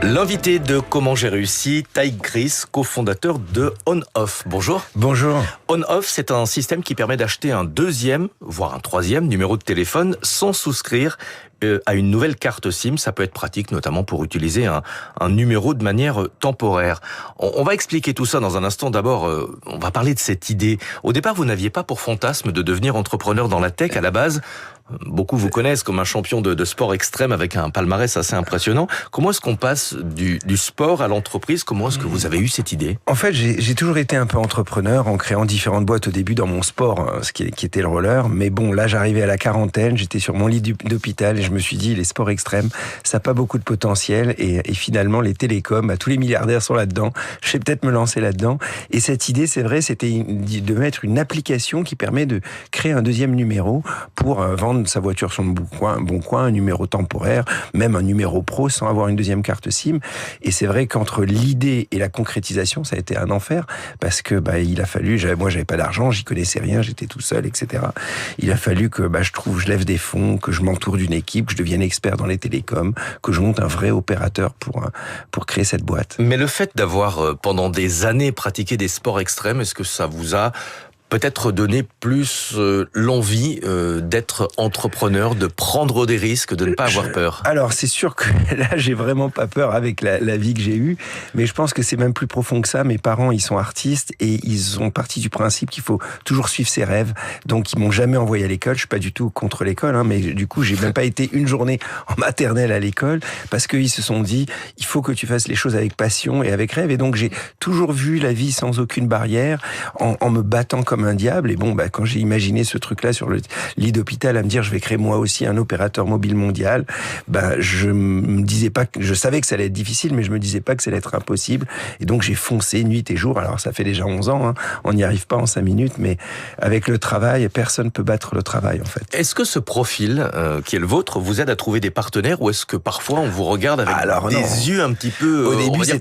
L'invité de Comment j'ai réussi, Taïk Gris, cofondateur de On-Off. Bonjour. Bonjour. On-Off, c'est un système qui permet d'acheter un deuxième, voire un troisième numéro de téléphone sans souscrire à une nouvelle carte SIM. Ça peut être pratique, notamment pour utiliser un numéro de manière temporaire. On va expliquer tout ça dans un instant. D'abord, on va parler de cette idée. Au départ, vous n'aviez pas pour fantasme de devenir entrepreneur dans la tech. À la base, beaucoup vous connaissent comme un champion de sport extrême avec un palmarès assez impressionnant. Comment est-ce qu'on passe du sport à l'entreprise? Comment est-ce que vous avez eu cette idée? En fait, j'ai toujours été un peu entrepreneur en créant différentes boîtes au début dans mon sport, ce qui était le roller. Mais bon, là, j'arrivais à la quarantaine, j'étais sur mon lit d'hôpital et je me suis dit, les sports extrêmes, ça n'a pas beaucoup de potentiel. Et finalement, les télécoms, tous les milliardaires sont là-dedans. Je vais peut-être me lancer là-dedans. Et cette idée, c'est vrai, c'était de mettre une application qui permet de créer un deuxième numéro pour vendre sa voiture sur le bon coin, un numéro temporaire, même un numéro pro sans avoir une deuxième carte SIM. Et c'est vrai qu'entre l'idée et la concrétisation, ça a été un enfer parce que il a fallu, moi j'avais pas d'argent, j'y connaissais rien, j'étais tout seul, etc. Il a fallu que je lève des fonds, que je m'entoure d'une équipe, que je devienne expert dans les télécoms, que je monte un vrai opérateur pour créer cette boîte. Mais le fait d'avoir pendant des années pratiqué des sports extrêmes, est-ce que ça vous a peut-être donner plus l'envie d'être entrepreneur, de prendre des risques, de ne pas avoir peur? Alors, c'est sûr que là, j'ai vraiment pas peur avec la vie que j'ai eue, mais je pense que c'est même plus profond que ça. Mes parents, ils sont artistes et ils ont parti du principe qu'il faut toujours suivre ses rêves. Donc, ils m'ont jamais envoyé à l'école. Je suis pas du tout contre l'école, mais du coup, j'ai même pas été une journée en maternelle à l'école parce qu'ils se sont dit, il faut que tu fasses les choses avec passion et avec rêve. Et donc, j'ai toujours vu la vie sans aucune barrière, en me battant comme un diable. Et quand j'ai imaginé ce truc-là sur le lit d'hôpital à me dire je vais créer moi aussi un opérateur mobile mondial, je me disais pas que je savais que ça allait être difficile, mais je me disais pas que ça allait être impossible. Et donc j'ai foncé nuit et jour. Alors ça fait déjà 11 ans, on n'y arrive pas en 5 minutes, mais avec le travail, personne peut battre le travail en fait. Est-ce que ce profil qui est le vôtre vous aide à trouver des partenaires ou est-ce que parfois on vous regarde avec des yeux un petit peu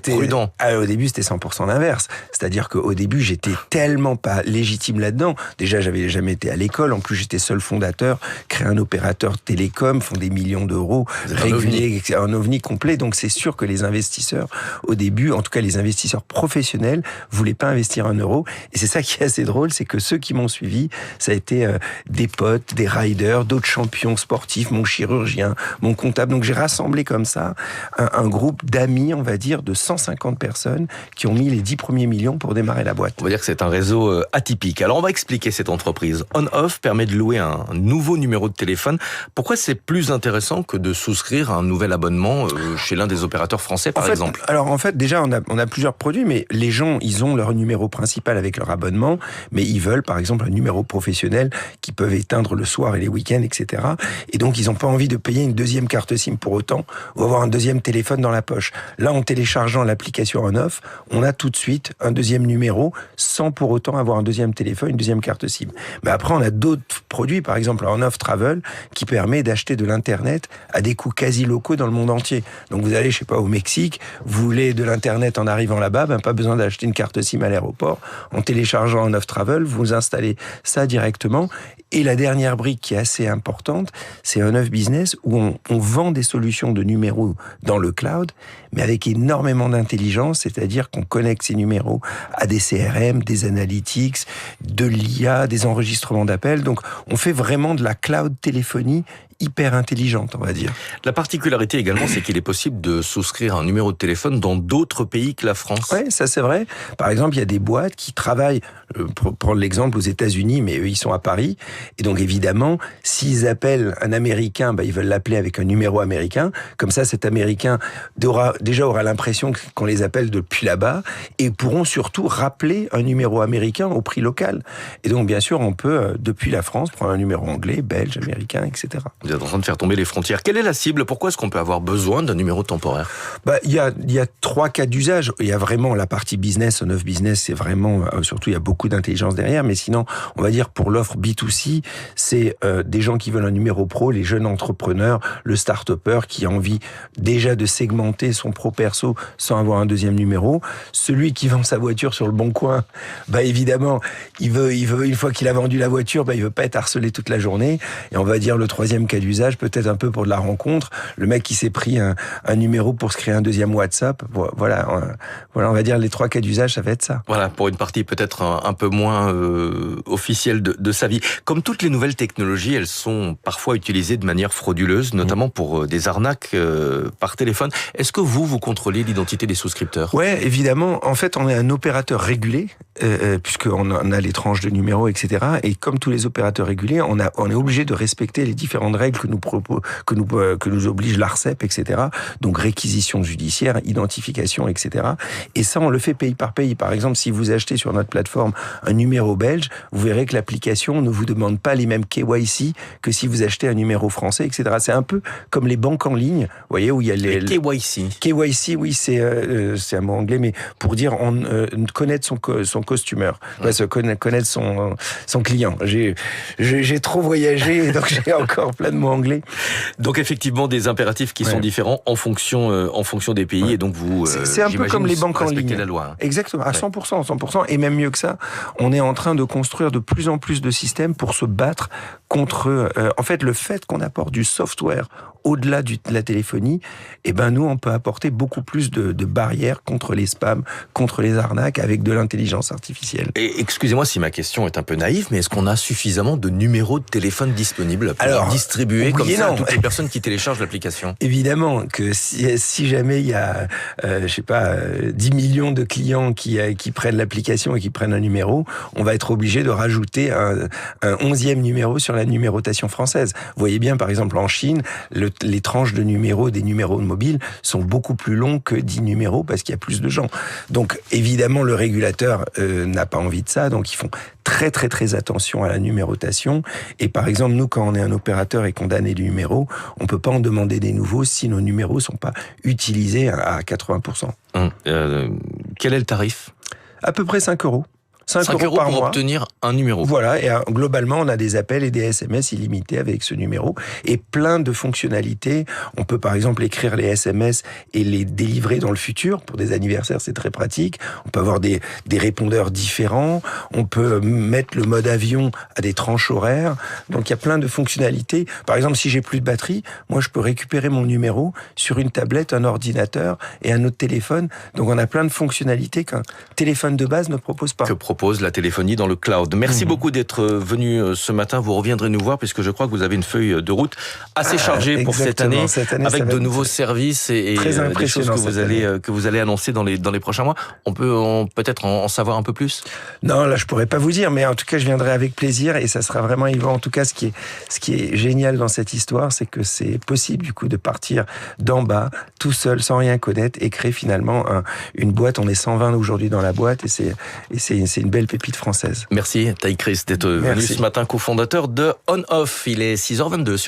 prudents? Au début c'était 100% l'inverse. C'est-à-dire qu'au début j'étais tellement pas légitime là-dedans. Déjà, j'avais jamais été à l'école. En plus, j'étais seul fondateur, créer un opérateur télécom, font des millions d'euros, régulier, un ovni complet. Donc, c'est sûr que les investisseurs, au début, en tout cas, les investisseurs professionnels, voulaient pas investir un euro. Et c'est ça qui est assez drôle, c'est que ceux qui m'ont suivi, ça a été des potes, des riders, d'autres champions sportifs, mon chirurgien, mon comptable. Donc, j'ai rassemblé comme ça un groupe d'amis, on va dire, de 150 personnes qui ont mis les 10 premiers millions pour démarrer la boîte. On va dire que c'est un réseau atypique. Alors, on va expliquer cette entreprise. On-Off permet de louer un nouveau numéro de téléphone. Pourquoi c'est plus intéressant que de souscrire à un nouvel abonnement chez l'un des opérateurs français, par exemple? Alors, en fait, déjà, on a plusieurs produits, mais les gens, ils ont leur numéro principal avec leur abonnement, mais ils veulent, par exemple, un numéro professionnel qu'ils peuvent éteindre le soir et les week-ends, etc. Et donc, ils n'ont pas envie de payer une deuxième carte SIM pour autant, ou avoir un deuxième téléphone dans la poche. Là, en téléchargeant l'application On-Off, on a tout de suite un deuxième numéro, sans pour autant avoir un deuxième téléphone, une deuxième carte SIM. Mais après, on a d'autres produits, par exemple On-Off Travel, qui permet d'acheter de l'Internet à des coûts quasi locaux dans le monde entier. Donc vous allez, au Mexique, vous voulez de l'Internet en arrivant là-bas, pas besoin d'acheter une carte SIM à l'aéroport. En téléchargeant On-Off Travel, vous installez ça directement. Et la dernière brique qui est assez importante, c'est On-Off Business, où on vend des solutions de numéros dans le cloud, mais avec énormément d'intelligence, c'est-à-dire qu'on connecte ces numéros à des CRM, des analytics, de l'IA, des enregistrements d'appels. Donc, on fait vraiment de la cloud téléphonie hyper intelligente, on va dire. La particularité également, c'est qu'il est possible de souscrire un numéro de téléphone dans d'autres pays que la France. Oui, ça c'est vrai. Par exemple, il y a des boîtes qui travaillent, pour prendre l'exemple aux États-Unis, mais eux, ils sont à Paris. Et donc, évidemment, s'ils appellent un Américain, ils veulent l'appeler avec un numéro américain. Comme ça, cet Américain aura l'impression qu'on les appelle depuis là-bas et pourront surtout rappeler un numéro américain au prix local. Et donc, bien sûr, on peut, depuis la France, prendre un numéro anglais, belge, américain, etc. Vous êtes en train de faire tomber les frontières. Quelle est la cible? Pourquoi est-ce qu'on peut avoir besoin d'un numéro temporaire? Il y a 3 cas d'usage. Il y a vraiment la partie business, On-Off Business, c'est vraiment, surtout il y a beaucoup d'intelligence derrière, mais sinon, on va dire pour l'offre B2C, c'est des gens qui veulent un numéro pro, les jeunes entrepreneurs, le start-upper qui a envie déjà de segmenter son pro-perso sans avoir un deuxième numéro. Celui qui vend sa voiture sur le bon coin, évidemment, il veut une fois qu'il a vendu la voiture, il veut pas être harcelé toute la journée. Et on va dire le troisième cas d'usage, peut-être un peu pour de la rencontre. Le mec qui s'est pris un numéro pour se créer un deuxième WhatsApp. Voilà, on va dire les 3 cas d'usage, ça va être ça. Voilà, pour une partie peut-être un peu moins officielle de sa vie. Comme toutes les nouvelles technologies, elles sont parfois utilisées de manière frauduleuse, notamment pour des arnaques par téléphone. Est-ce que vous contrôlez l'identité des souscripteurs ? Ouais, évidemment. En fait, on est un opérateur régulé, puisqu'on a les tranches de numéros, etc. Et comme tous les opérateurs régulés, on est obligé de respecter les différentes règles que nous oblige l'ARCEP, etc. Donc réquisition judiciaire, identification, etc. Et ça, on le fait pays par pays. Par exemple, si vous achetez sur notre plateforme un numéro belge, vous verrez que l'application ne vous demande pas les mêmes KYC que si vous achetez un numéro français, etc. C'est un peu comme les banques en ligne, vous voyez, où il y a les KYC. KYC, oui, c'est un mot anglais, mais pour dire connaître son customer, connaître son client. J'ai trop voyagé, donc j'ai encore plein de mots anglais. Donc effectivement, des impératifs qui sont différents en fonction des pays, et donc vous, c'est un peu comme les banques en ligne. La loi. Exactement, à 100%, et même mieux que ça, on est en train de construire de plus en plus de systèmes pour se battre contre. En fait, le fait qu'on apporte du software au-delà de la téléphonie, nous, on peut apporter beaucoup plus de barrières contre les spams, contre les arnaques, avec de l'intelligence artificielle. Et excusez-moi si ma question est un peu naïve, mais est-ce qu'on a suffisamment de numéros de téléphone disponibles pour distribuer comme ça à toutes les personnes qui téléchargent l'application ? Évidemment que si jamais il y a, 10 millions de clients qui prennent l'application et qui prennent un numéro, on va être obligé de rajouter un 11e numéro sur la numérotation française. Vous voyez bien, par exemple, en Chine, les tranches de numéros des numéros mobiles sont beaucoup plus longs que 10 numéros parce qu'il y a plus de gens. Donc, évidemment, le régulateur n'a pas envie de ça, donc ils font très très très attention à la numérotation. Et par exemple, nous, quand on est un opérateur et qu'on donne des numéros, on peut pas en demander des nouveaux si nos numéros sont pas utilisés à 80%. Quel est le tarif ? À peu près 5 euros. 5 euros par pour mois. obtenir un numéro. Voilà, et globalement, on a des appels et des SMS illimités avec ce numéro et plein de fonctionnalités. On peut par exemple écrire les SMS et les délivrer dans le futur. Pour des anniversaires, c'est très pratique. On peut avoir des répondeurs différents. On peut mettre le mode avion à des tranches horaires. Donc, il y a plein de fonctionnalités. Par exemple, si j'ai plus de batterie, moi, je peux récupérer mon numéro sur une tablette, un ordinateur et un autre téléphone. Donc, on a plein de fonctionnalités qu'un téléphone de base ne propose pas. Propose la téléphonie dans le cloud. Merci beaucoup d'être venu ce matin. Vous reviendrez nous voir puisque je crois que vous avez une feuille de route assez chargée pour cette année avec de nouveaux services et des choses que vous allez annoncer dans les prochains mois. On peut peut-être en savoir un peu plus ? Non, là je pourrais pas vous dire, mais en tout cas je viendrai avec plaisir et ça sera vraiment évident. En tout cas, ce qui est génial dans cette histoire, c'est que c'est possible du coup de partir d'en bas, tout seul, sans rien connaître et créer finalement une boîte. On est 120 aujourd'hui dans la boîte et c'est une belle pépite française. Merci Taïk Chris d'être venu ce matin, cofondateur de On-Off. Il est 6h22 sur